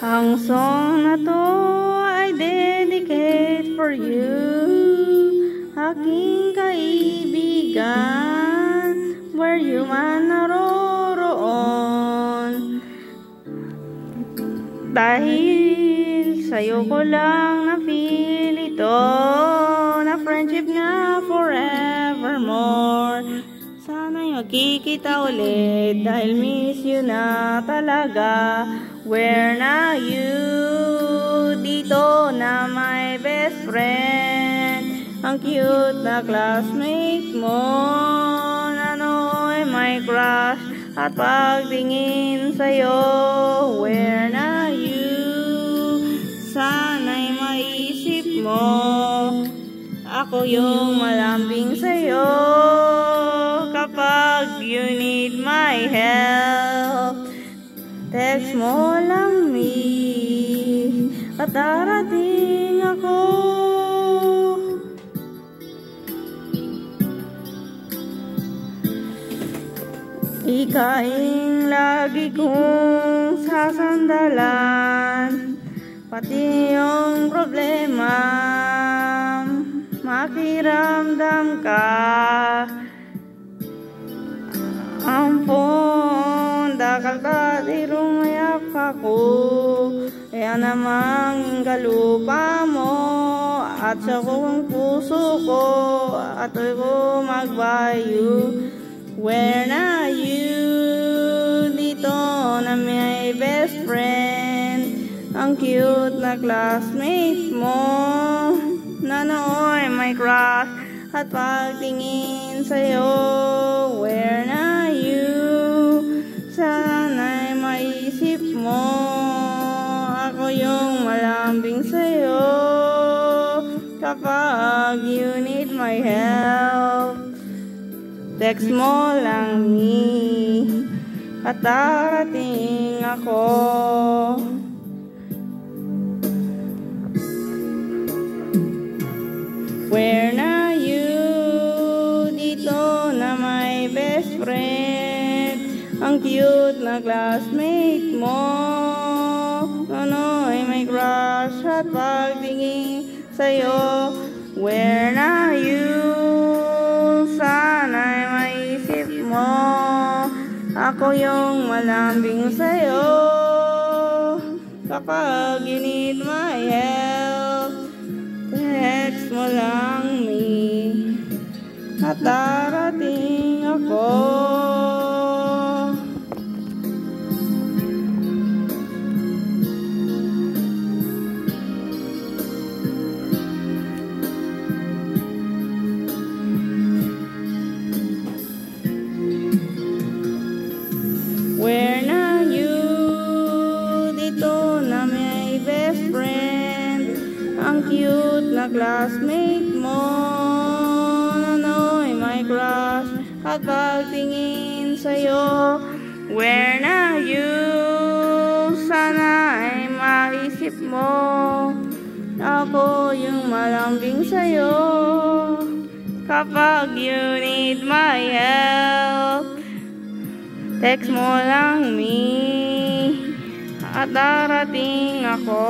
Ang song na to ay dedicate for you, aking kaibigan, where you man naroroon. Dahil sa'yo ko lang na-feel ito, na friendship nga forevermore. Sana'y magkikita ulit, dahil miss you na talaga. Where na you? Dito na my best friend, ang cute na classmate mo. Nano'y my crush, at pagtingin sa'yo. Where na you? Sana'y maisip mo, ako yung malambing sa'yo. Kapag you need my help, text mo lang me, at darating ako. Ikaing lagi kong sasandalan, pati yung problema, makiramdam ka. Ampon, dakal ka dirong ayak ako, kaya namang kalupa mo, at sa kong puso ko, ato'y ko magbayo. Where na you? Dito na may best friend, ang cute na classmate mo. Nano'y may crush, at pagtingin sa'yo. Where na you? Sana'y maisip mo, ako yung malambing sa'yo. Kapag you need my help, text mo lang me, at darating ako. Where na you? Dito na my best friend, ang cute na classmate mo. Nano'y may crush, at pagtingin sa'yo. Where na you? Sana'y maisip mo, ako yung malambing sa'yo. Kapag you need my help, text mo lang me, at darating ako. Where na you? Dito na may best friend, ang cute na classmate mo. Nano'y my crush, at pagtingin sa'yo. Where na you? Sana'y maisip mo, ako yung malambing sa'yo. Kapag you need my help, text mo lang me, at darating ako.